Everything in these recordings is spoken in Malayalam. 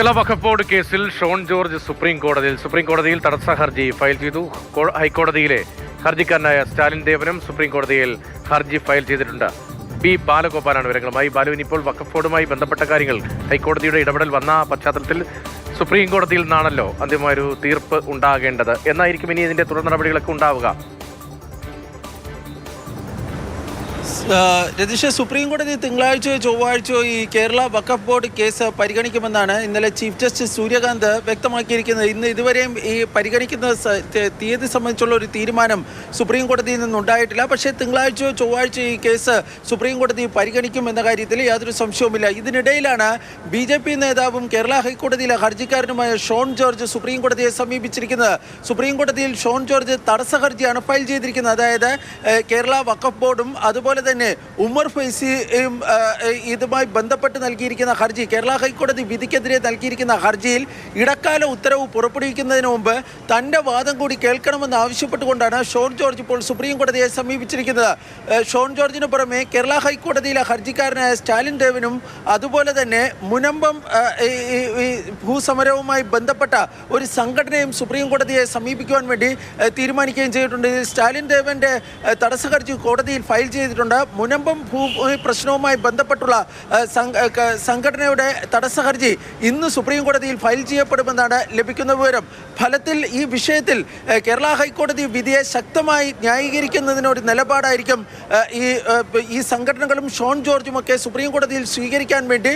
കേരള വഖഫ് ബോർഡ് കേസിൽ ഷോൺ ജോർജ് സുപ്രീം കോടതിയിൽ തടസ്സ ഹർജി ഫയൽ ചെയ്തു. ഹൈക്കോടതിയിലെ ഹർജിക്കാരനായ സ്റ്റാലിൻ ദേവനും സുപ്രീം കോടതിയിൽ ഹർജി ഫയൽ ചെയ്തിട്ടുണ്ട്. പി ബാലഗോപാലാണ് വിവരങ്ങളുമായി. ബാലുവിന് ഇപ്പോൾ വഖഫ് ബോർഡുമായി ബന്ധപ്പെട്ട കാര്യങ്ങൾ ഹൈക്കോടതിയുടെ ഇടപെടൽ വന്ന പശ്ചാത്തലത്തിൽ സുപ്രീം കോടതിയിൽ നിന്നാണല്ലോ അന്തിമൊരു തീർപ്പ് ഉണ്ടാകേണ്ടത്. എന്നായിരിക്കും ഇനി ഇതിന്റെ തുടർ നടപടികളൊക്കെ ഉണ്ടാവുക? രതീഷ്, സുപ്രീം കോടതി തിങ്കളാഴ്ചയോ ചൊവ്വാഴ്ചയോ ഈ കേരള വഖഫ് ബോർഡ് കേസ് പരിഗണിക്കുമെന്നാണ് ഇന്നലെ ചീഫ് ജസ്റ്റിസ് സൂര്യകാന്ത് വ്യക്തമാക്കിയിരിക്കുന്നത്. ഇന്ന് ഇതുവരെയും ഈ പരിഗണിക്കുന്ന തീയതി സംബന്ധിച്ചുള്ള ഒരു തീരുമാനം സുപ്രീം കോടതിയിൽ നിന്നുണ്ടായിട്ടില്ല. പക്ഷേ തിങ്കളാഴ്ചയോ ചൊവ്വാഴ്ചയോ ഈ കേസ് സുപ്രീം കോടതി പരിഗണിക്കും എന്ന കാര്യത്തിൽ യാതൊരു സംശയവുമില്ല. ഇതിനിടയിലാണ് BJP നേതാവും കേരള ഹൈക്കോടതിയിലെ ഹർജിക്കാരനുമായ ഷോൺ ജോർജ് സുപ്രീം കോടതിയെ സമീപിച്ചിരിക്കുന്നത്. സുപ്രീം കോടതിയിൽ ഷോൺ ജോർജ് തടസ്സ ഹർജിയാണ് ഫയൽ ചെയ്തിരിക്കുന്നത്. അതായത് കേരള വഖഫ് ബോർഡും അതുപോലെ തന്നെ ഉമർ ഫൈസിയും ഇതുമായി ബന്ധപ്പെട്ട് നൽകിയിരിക്കുന്ന ഹർജി, കേരള ഹൈക്കോടതി വിധിക്കെതിരെ നൽകിയിരിക്കുന്ന ഹർജിയിൽ ഇടക്കാല ഉത്തരവ് പുറപ്പെടുവിക്കുന്നതിന് മുമ്പ് തൻ്റെ വാദം കൂടി കേൾക്കണമെന്ന് ആവശ്യപ്പെട്ടുകൊണ്ടാണ് ഷോൺ ജോർജ് ഇപ്പോൾ സുപ്രീം കോടതിയെ സമീപിച്ചിരിക്കുന്നത്. ഷോൺ ജോർജിന് പുറമെ കേരള ഹൈക്കോടതിയിലെ ഹർജിക്കാരനായ സ്റ്റാലിൻ ദേവനും അതുപോലെ തന്നെ മുനമ്പം ഭൂസമരവുമായി ബന്ധപ്പെട്ട ഒരു സംഘടനയും സുപ്രീം കോടതിയെ സമീപിക്കുവാൻ വേണ്ടി തീരുമാനിക്കുകയും ചെയ്തിട്ടുണ്ട്. സ്റ്റാലിൻ ദേവൻ്റെ തടസ്സ ഹർജി കോടതിയിൽ ഫയൽ ചെയ്തിട്ടുണ്ട്. മുനമ്പം പ്രശ്നവുമായി ബന്ധപ്പെട്ടുള്ള സംഘടനയുടെ തടസ്സ ഹർജി ഇന്ന് സുപ്രീം കോടതിയിൽ ഫയൽ ചെയ്യപ്പെടുമെന്നാണ് ലഭിക്കുന്ന വിവരം. ഫലത്തിൽ ഈ വിഷയത്തിൽ കേരള ഹൈക്കോടതി വിധിയെ ശക്തമായി ന്യായീകരിക്കുന്നതിനൊരു നിലപാടായിരിക്കും ഈ സംഘടനകളും ഷോൺ ജോർജുമൊക്കെ സുപ്രീം കോടതിയിൽ സ്വീകരിക്കാൻ വേണ്ടി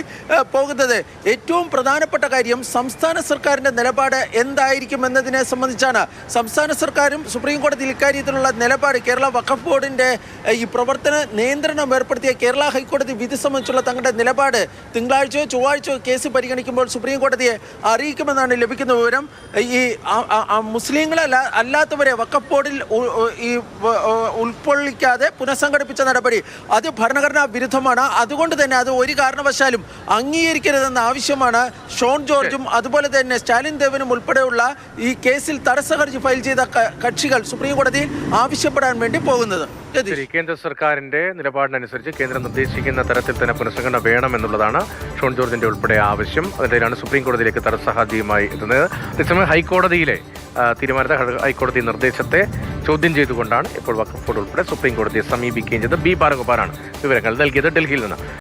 പോകുന്നത്. ഏറ്റവും പ്രധാനപ്പെട്ട കാര്യം സംസ്ഥാന സർക്കാരിൻ്റെ നിലപാട് എന്തായിരിക്കും എന്നതിനെ സംബന്ധിച്ചാണ്. സംസ്ഥാന സർക്കാരും സുപ്രീം കോടതിയിൽ ഇക്കാര്യത്തിലുള്ള നിലപാട്, കേരള വഖഫ് ബോർഡിൻ്റെ ഈ പ്രവർത്തന നിയന്ത്രണം ഏർപ്പെടുത്തിയ കേരള ഹൈക്കോടതി വിധി സംബന്ധിച്ചുള്ള തങ്ങളുടെ നിലപാട് തിങ്കളാഴ്ചയോ ചൊവ്വാഴ്ചയോ കേസ് പരിഗണിക്കുമ്പോൾ സുപ്രീം കോടതിയെ അറിയിക്കുമെന്നാണ് ലഭിക്കുന്ന വിവരം. ഈ മുസ്ലിങ്ങളല്ല അല്ലാത്തവരെ വഖഫ് ബോർഡിൽ ഉൾക്കൊള്ളിക്കാതെ പുനഃസംഘടിപ്പിച്ച നടപടി അത് ഭരണഘടനാ വിരുദ്ധമാണ്. അതുകൊണ്ട് തന്നെ അത് ഒരു കാരണവശാലും അംഗീകരിക്കരുതെന്ന ആവശ്യമാണ് ഷോൺ ജോർജും അതുപോലെ തന്നെ സ്റ്റാലിൻ ദേവനും ഉൾപ്പെടെയുള്ള ഈ കേസിൽ തടസ്സ ഹർജി ഫയൽ ചെയ്ത കക്ഷികൾ സുപ്രീം കോടതിയിൽ ആവശ്യപ്പെടാൻ വേണ്ടി പോകുന്നത്. കേന്ദ്ര സർക്കാരിന്റെ നിലപാടിനനുസരിച്ച് കേന്ദ്രം നിർദ്ദേശിക്കുന്ന തരത്തിൽ തന്നെ പുനഃസംഘടന വേണമെന്നുള്ളതാണ് ഷോൺ ജോർജിന്റെ ഉൾപ്പെടെ ആവശ്യം. അതിനിടയിലാണ് സുപ്രീം കോടതിയിലേക്ക് തടസ്സ ഹർജിയുമായി എത്തുന്നത്. അതേസമയം ഹൈക്കോടതിയിലെ തീരുമാനത്തെ ഹൈക്കോടതി നിർദ്ദേശത്തെ ചോദ്യം ചെയ്തുകൊണ്ടാണ് ഇപ്പോൾ വഖഫ് ബോർഡ് ഉൾപ്പെടെ സുപ്രീം കോടതിയെ സമീപിക്കുകയും ചെയ്തത്. ബി ബാലഗോപാലാണ് വിവരങ്ങൾ നൽകിയത് ഡൽഹിയിൽ നിന്ന്.